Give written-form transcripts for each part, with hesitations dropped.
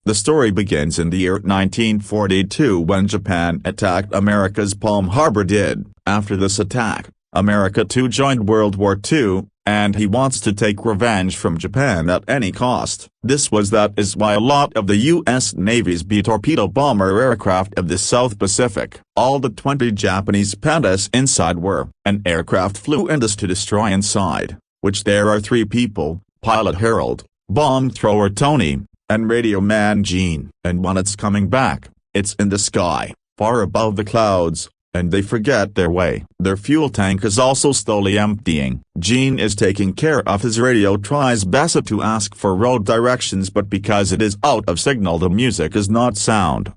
The story begins in the year 1942 when Japan attacked America's Palm Harbor. After this attack, America too joined World War II, and he wants to take revenge from Japan at any cost. That is why a lot of the U.S. Navy's B-torpedo bomber aircraft of the South Pacific, all the 20 Japanese pandas inside were, an aircraft flew in this to destroy inside, which there are 3 people, pilot Harold, bomb thrower Tony, and radio man Gene. And when it's coming back, it's in the sky, far above the clouds, and they forget their way. Their fuel tank is also slowly emptying. Gene is taking care of his radio, tries best to ask for road directions, but because it is out of signal the music is not sound.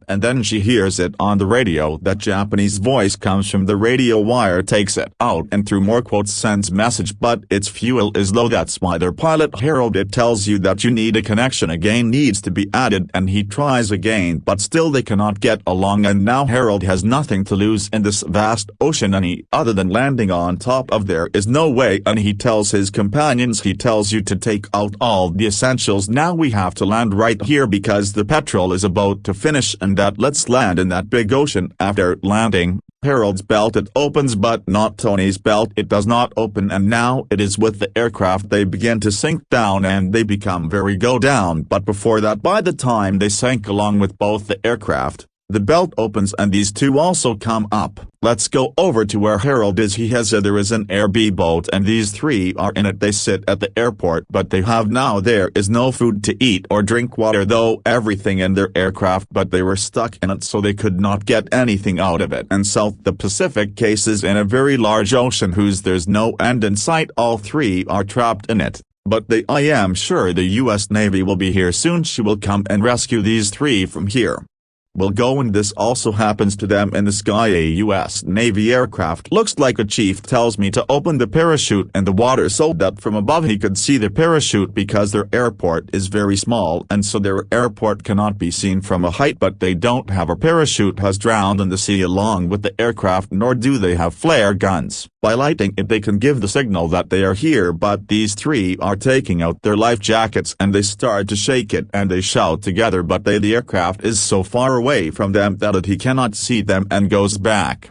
And then she hears it on the radio. That Japanese voice comes from the radio wire, takes it out and through more quotes sends message, but its fuel is low. That's why their pilot Harold, it tells you that you need a connection again, needs to be added, and he tries again but still they cannot get along. And now Harold has nothing to lose in this vast ocean other than landing on top of there is no way, and he tells his companions, he tells you to take out all the essentials. Now we have to land right here because the petrol is about to finish, and that let's land in that big ocean. After landing, Harold's belt it opens but not Tony's belt, it does not open, and now it is with the aircraft they begin to sink down and they become very go down. But before that, by the time they sank along with both the aircraft, the belt opens and these 2 also come up. Let's go over to where Harold is. There is an air B boat and these 3 are in it. They sit at the airport, but they have now there is no food to eat or drink water, though everything in their aircraft, but they were stuck in it so they could not get anything out of it. And South the Pacific cases in a very large ocean there's no end in sight. All 3 are trapped in it. But I am sure the U.S. Navy will be here soon. She will come and rescue these 3 from here. Will go, and this also happens to them in the sky. A U.S. Navy aircraft looks like a chief tells me to open the parachute in the water so that from above he could see the parachute, because their airport is very small and so their airport cannot be seen from a height, but they don't have a parachute has drowned in the sea along with the aircraft, nor do they have flare guns. By lighting it they can give the signal that they are here, but these 3 are taking out their life jackets and they start to shake it and they shout together, but the aircraft is so far away from them that he cannot see them and goes back.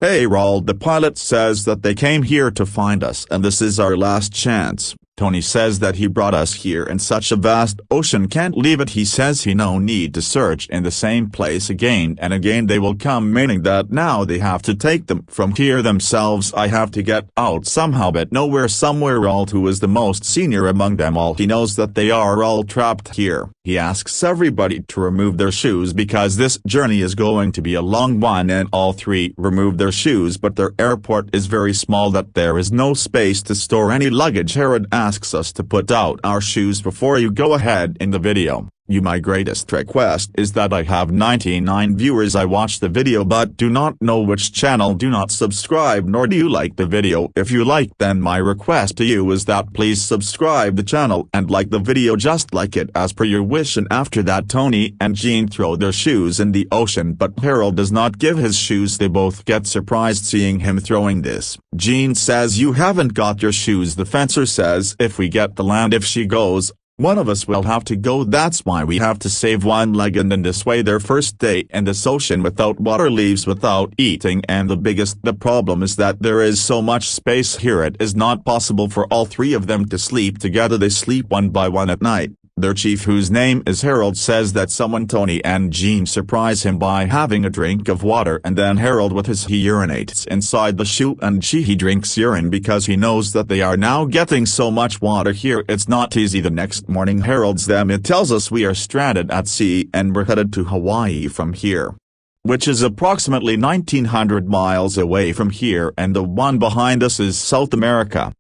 Harold the pilot says that they came here to find us and this is our last chance. Tony says that he brought us here in such a vast ocean, can't leave it. He says he no need to search in the same place again and again. They will come, meaning that now they have to take them from here themselves. I have to get out somehow, but somewhere Alt, who is the most senior among them all, he knows that they are all trapped here. He asks everybody to remove their shoes because this journey is going to be a long one, and all 3 remove their shoes, but their airport is very small that there is no space to store any luggage. Harold asks us to put out our shoes before you go ahead in the video. My greatest request is that I have 99 viewers. I watch the video but do not know which channel. Do not subscribe nor do you like the video. If you like, then my request to you is that please subscribe the channel and like the video, just like it as per your wish. And after that Tony and Gene throw their shoes in the ocean, but Harold does not give his shoes. They both get surprised seeing him throwing this. Gene says, you haven't got your shoes. The fencer says, if we get the land, if she goes, one of us will have to go. That's why we have to save one leg, and in this way their first day in this ocean without water leaves without eating. And the problem is that there is so much space here it is not possible for all 3 of them to sleep together. They sleep one by one at night. Their chief, whose name is Harold, says that Tony and Gene surprise him by having a drink of water, and then Harold he urinates inside the chute, and he drinks urine because he knows that they are now getting so much water here it's not easy. The next morning Harold's them it tells us we are stranded at sea and we're headed to Hawaii from here, which is approximately 1900 miles away from here, and the one behind us is South America.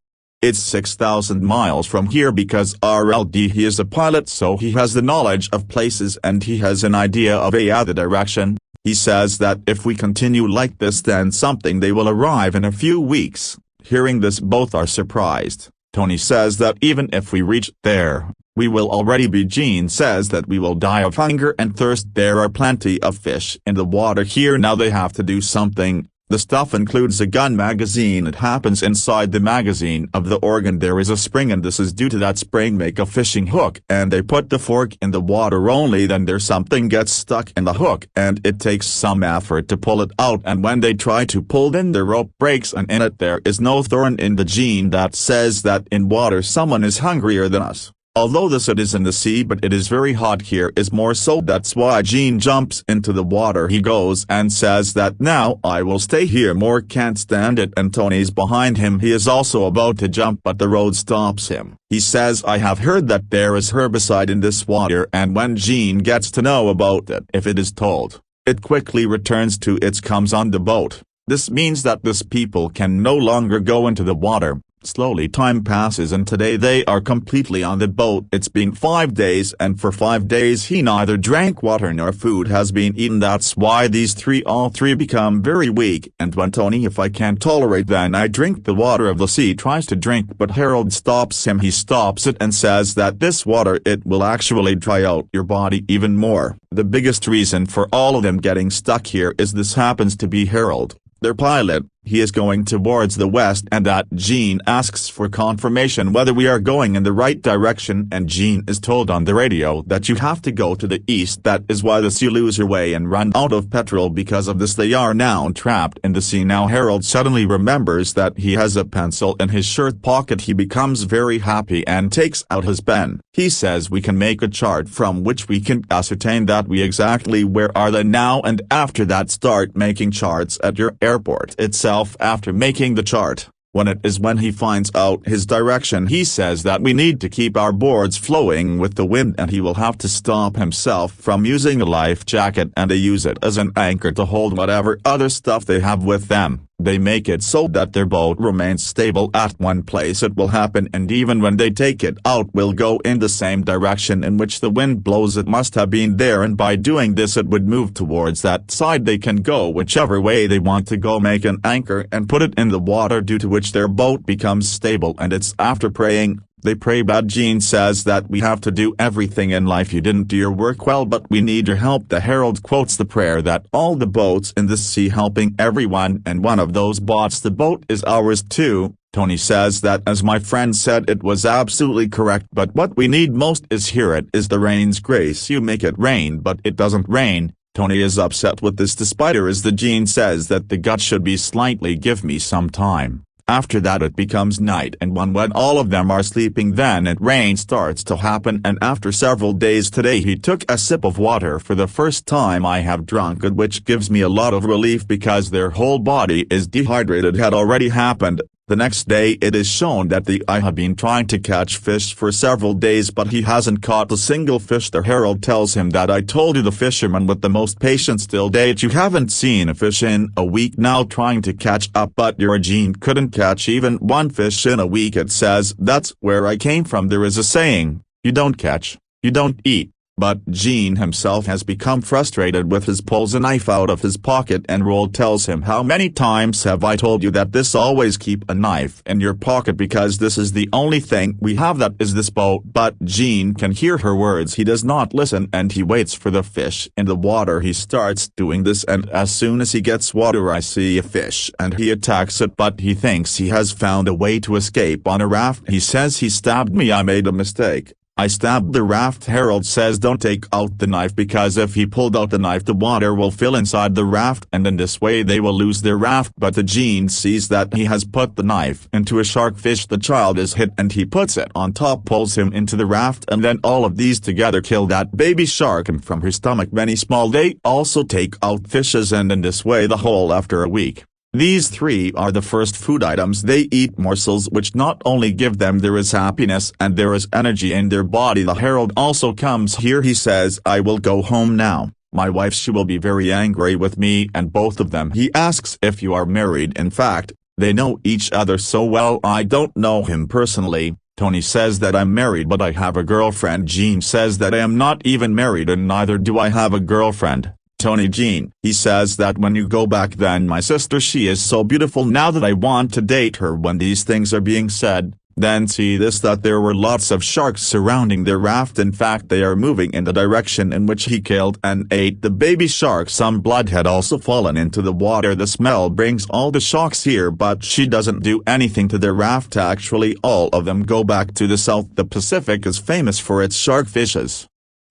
It's 6,000 miles from here because RLD he is a pilot, so he has the knowledge of places and he has an idea of the direction. He says that if we continue like this then they will arrive in a few weeks. Hearing this both are surprised. Tony says that even if we reach there, we will already be. Gene says that we will die of hunger and thirst. There are plenty of fish in the water here. Now they have to do something. The stuff includes a gun magazine. It happens inside the magazine of the organ there is a spring, and this is due to that spring make a fishing hook, and they put the fork in the water only then there's something gets stuck in the hook and it takes some effort to pull it out, and when they try to pull then the rope breaks and in it there is no thorn in the gene that says that in water someone is hungrier than us. Although this it is in the sea but it is very hot here is more so that's why Gene jumps into the water. He goes and says that now I will stay here more can't stand it, and Tony's behind him. He is also about to jump but the road stops him. He says I have heard that there is herbicide in this water, and when Gene gets to know about it, if it is told, it quickly returns to its comes on the boat. This means that this people can no longer go into the water. Slowly time passes and today they are completely on the boat. It's been 5 days and for 5 days he neither drank water nor food has been eaten. That's why these all three become very weak, and when Tony if I can't tolerate then I drink the water of the sea tries to drink but Harold stops him. He stops it and says that this water it will actually dry out your body even more. The biggest reason for all of them getting stuck here is this happens to be Harold, their pilot. He is going towards the west and that Gene asks for confirmation whether we are going in the right direction, and Gene is told on the radio that you have to go to the east. That is why you lose your way and run out of petrol. Because of this they are now trapped in the sea. Now Harold suddenly remembers that he has a pencil in his shirt pocket. He becomes very happy and takes out his pen. He says we can make a chart from which we can ascertain that we exactly where are they now, and after that start making charts at your airport itself. After making the chart, when he finds out his direction, he says that we need to keep our boards flowing with the wind, and he will have to stop himself from using a life jacket and they use it as an anchor to hold whatever other stuff they have with them. They make it so that their boat remains stable at one place. It will happen, and even when they take it out will go in the same direction in which the wind blows. It must have been there, and by doing this it would move towards that side. They can go whichever way they want to go, make an anchor and put it in the water, due to which their boat becomes stable. And it's after praying. They pray, but Gene says that we have to do everything in life. You didn't do your work well, but we need your help. The Herald quotes the prayer that all the boats in the sea helping everyone, and one of those boats, the boat is ours too. Tony says that as my friend said, it was absolutely correct, but what we need most is here it is the rain's grace. You make it rain but it doesn't rain. Tony is upset with this. Despite her as the Gene says that the gut should be slightly give me some time. After that it becomes night, and when all of them are sleeping then it rain starts to happen, and after several days today he took a sip of water for the first time I have drunk it, which gives me a lot of relief because their whole body is dehydrated. Had already happened. The next day it is shown that I have been trying to catch fish for several days but he hasn't caught a single fish. The Herald tells him that I told you the fisherman with the most patience till date. You haven't seen a fish in a week now, trying to catch up, but your Gene couldn't catch even one fish in a week. It says that's where I came from. There is a saying, you don't catch, you don't eat. But Gene himself has become frustrated with his pulls a knife out of his pocket, and Roald tells him, how many times have I told you that this always keep a knife in your pocket because this is the only thing we have that is this boat. But Gene can hear her words. He does not listen and he waits for the fish in the water. He starts doing this, and as soon as he gets water I see a fish and he attacks it, but he thinks he has found a way to escape on a raft. He says he stabbed me. I made a mistake. I stabbed the raft. Harold says don't take out the knife because if he pulled out the knife the water will fill inside the raft and in this way they will lose their raft. But the Gene sees that he has put the knife into a shark fish. The child is hit and he puts it on top, pulls him into the raft, and then all of these together kill that baby shark, and from her stomach many small they also take out fishes, and in this way the whole after a week. These three are the first food items they eat, morsels which not only give them there is happiness and there is energy in their body. The Herald also comes here. He says I will go home now. My wife, she will be very angry with me and both of them. He asks if you are married. In fact, they know each other so well. I don't know him personally. Tony says that I'm married but I have a girlfriend. Gene says that I am not even married and neither do I have a girlfriend. Tony Gene, he says that when you go back then my sister, she is so beautiful now that I want to date her. When these things are being said, then see this that there were lots of sharks surrounding their raft. In fact, they are moving in the direction in which he killed and ate the baby shark. Some blood had also fallen into the water. The smell brings all the sharks here, but she doesn't do anything to their raft. Actually, all of them go back to the south. The Pacific is famous for its shark fishes,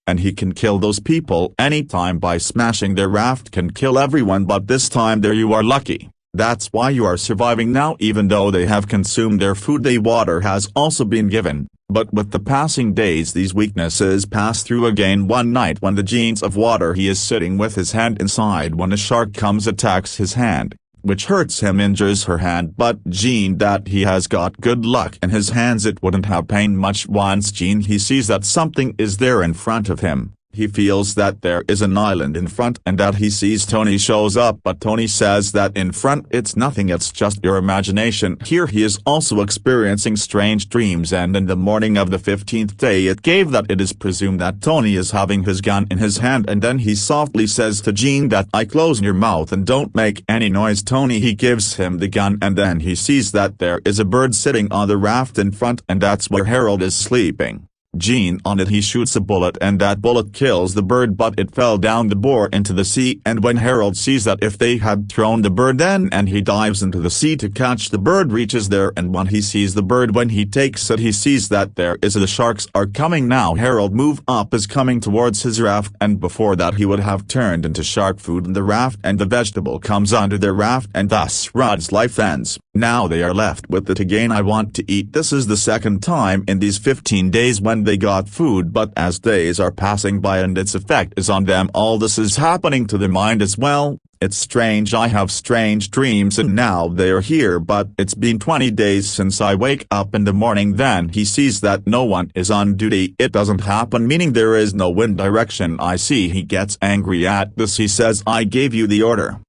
and he can kill those people anytime by smashing their raft. Can kill everyone, but this time there you are lucky. That's why you are surviving now. Even though they have consumed their food, the water has also been given, but with the passing days these weaknesses pass through again. One night when the jeans of water, he is sitting with his hand inside when a shark comes, attacks his hand, which hurts him, injures her hand. But Jean, that he has got good luck in his hands, it wouldn't have pain much. Once Jean he sees that something is there in front of him. He feels that there is an island in front and that he sees Tony shows up, but Tony says that in front it's nothing, it's just your imagination. Here he is also experiencing strange dreams, and in the morning of the 15th day it gave that it is presumed that Tony is having his gun in his hand, and then he softly says to Jean that I close your mouth and don't make any noise. Tony he gives him the gun, and then he sees that there is a bird sitting on the raft in front, and that's where Harold is sleeping. Jean on it, he shoots a bullet and that bullet kills the bird, but it fell down the bore into the sea. And when Harold sees that if they had thrown the bird then, and he dives into the sea to catch the bird, reaches there, and when he sees the bird, when he takes it, he sees that there is the sharks are coming now. Harold move up is coming towards his raft, and before that he would have turned into shark food in the raft, and the vegetable comes under their raft, and thus Rod's life ends. Now they are left with it again. I want to eat. This is the second time in these 15 days when they got food, but as days are passing by and its effect is on them, all this is happening to the mind as well. It's strange, I have strange dreams and now they are here, but it's been 20 days since I wake up in the morning. Then he sees that no one is on duty. It doesn't happen, meaning there is no wind direction. I see. He gets angry at this. He says, I gave you the order,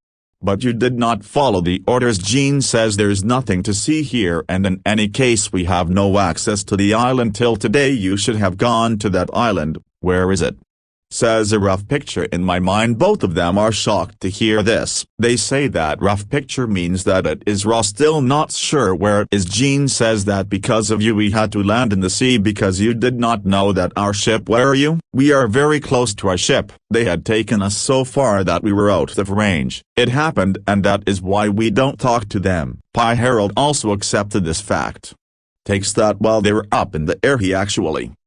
but you did not follow the orders. Jean says there's nothing to see here, and in any case we have no access to the island till today. You should have gone to that island. Where is it? Says a rough picture. In my mind both of them are shocked to hear this. They say that rough picture means that it is raw. Still not sure where it is. Jean says that because of you we had to land in the sea, because you did not know that our ship. Where are you? We are very close to our ship. They had taken us so far that we were out of range. It happened, and that is why we don't talk to them. Pi Harold also accepted this fact. Takes that while they were up in the air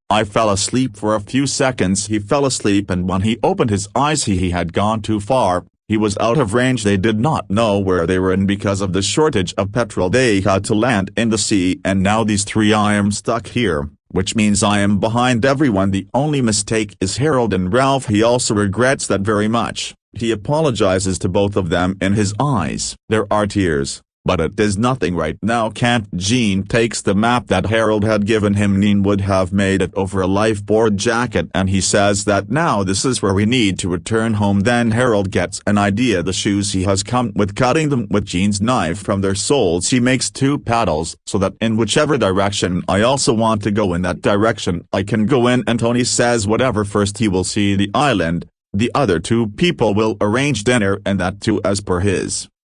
I fell asleep for a few seconds. He fell asleep, and when he opened his eyes he had gone too far. He was out of range. They did not know where they were, and because of the shortage of petrol they had to land in the sea, and now these three I am stuck here, which means I am behind everyone. The only mistake is Harold and Ralph. He also regrets that very much. He apologizes to both of them. In his eyes there are tears, but it is nothing right now. Can't. Jean takes the map that Harold had given him. Neen would have made it over a lifeboard jacket, and he says that now this is where we need to return home. Then Harold gets an idea. The shoes he has come with, cutting them with Jean's knife from their soles. He makes two paddles so that in whichever direction I also want to go, in that direction I can go in. And Tony says whatever, first he will see the island, the other two people will arrange dinner, and that too as per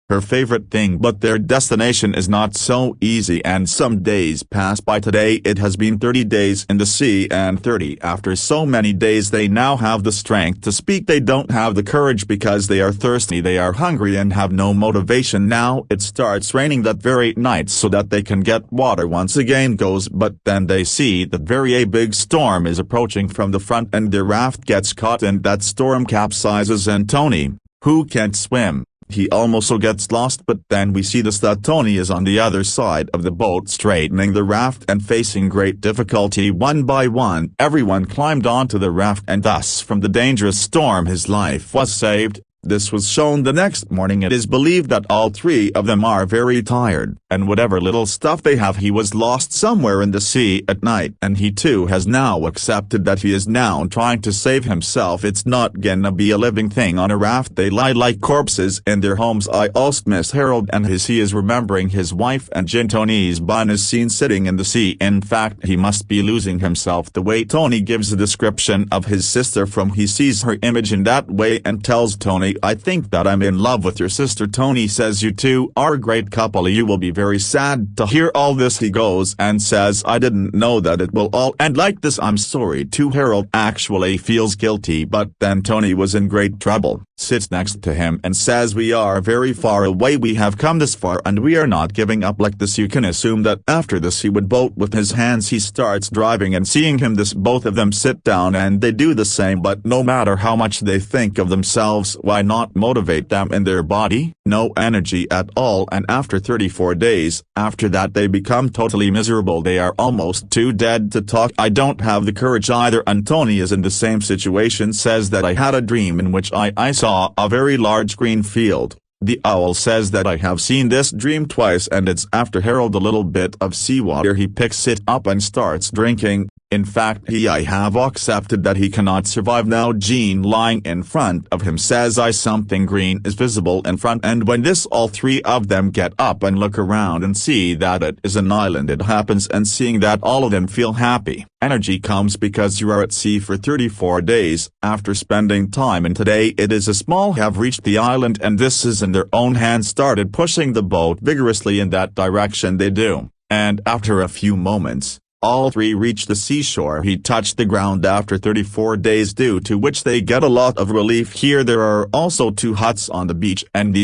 her favorite thing. But their destination is not so easy, and some days pass by. Today it has been 30 days in the sea, and 30 after so many days they now have the strength to speak. They don't have the courage because they are thirsty, they are hungry, and have no motivation. Now it starts raining that very night so that they can get water once again goes, but then they see that very big storm is approaching from the front, and their raft gets caught in that storm, capsizes, and Tony, who can't swim, he almost gets lost. But then we see this, that Tony is on the other side of the boat straightening the raft and facing great difficulty. One by one everyone climbed onto the raft, and thus from the dangerous storm his life was saved. This was shown the next morning. It is believed that all three of them are very tired, and whatever little stuff they have, he was lost somewhere in the sea at night, and he too has now accepted that he is now trying to save himself. It's not gonna be a living thing on a raft. They lie like corpses in their homes. I also miss Harold and he is remembering his wife and Jen. Tony's bun is seen sitting in the sea. In fact, he must be losing himself the way Tony gives a description of his sister from he sees her image in that way and tells Tony, I think that I'm in love with your sister. Tony says, you two are a great couple. You will be very very sad to hear all this. He goes and says, I didn't know that it will all end like this. I'm sorry too. Harold actually feels guilty, but then Tony was in great trouble, sits next to him and says, we are very far away. We have come this far and we are not giving up like this. You can assume that after this he would vote with his hands. He starts driving, and seeing him this, both of them sit down and they do the same. But no matter how much they think of themselves, why not motivate them in their body? No energy at all. And after 34 days, after that they become totally miserable. They are almost too dead to talk. I don't have the courage either. And Tony is in the same situation, says that I had a dream in which I saw a very large green field. The owl says that I have seen this dream twice, and it's after Harold a little bit of seawater. He picks it up and starts drinking. In fact, I have accepted that he cannot survive now. Jean, lying in front of him, says something green is visible in front, and when this all three of them get up and look around and see that it is an island. It happens, and seeing that, all of them feel happy. Energy comes because you are at sea for 34 days, after spending time, and today it is a small have reached the island, and this is in their own hands. Started pushing the boat vigorously in that direction. They do, and after a few moments, all three reach the seashore. He touched the ground after 34 days, due to which they get a lot of relief. Here there are also 2 huts on the beach, and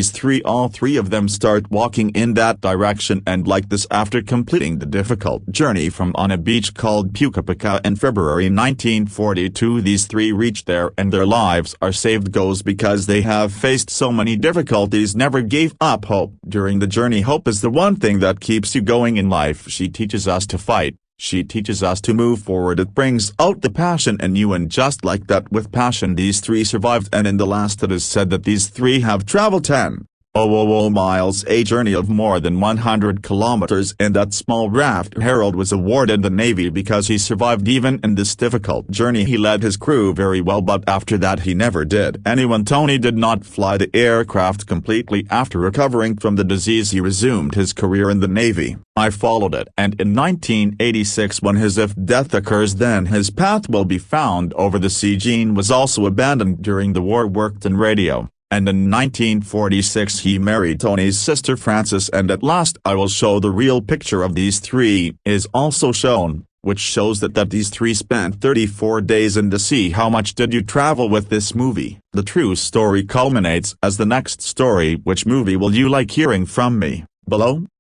all three of them start walking in that direction. And like this, after completing the difficult journey from on a beach called Pukapuka in February 1942, these three reach there and their lives are saved. Goes because they have faced so many difficulties, never gave up hope during the journey. Hope is the one thing that keeps you going in life. She teaches us to fight. She teaches us to move forward. It brings out the passion in you, and just like that, with passion, these three survived. And in the last it is said that these three have traveled 10 miles, a journey of more than 100 kilometers in that small raft. Harold was awarded the Navy because he survived even in this difficult journey. He led his crew very well, but after that he never did anyone. Tony did not fly the aircraft completely. After recovering from the disease, he resumed his career in the Navy. I followed it, and in 1986, when his if death occurs, then his path will be found over the sea. Jean was also abandoned during the war, worked in radio, and in 1946 he married Tony's sister Frances. And at last I will show the real picture of these three is also shown, which shows that these three spent 34 days in the sea. How much did you travel with this movie? The true story culminates as the next story. Which movie will you like hearing from me? Below.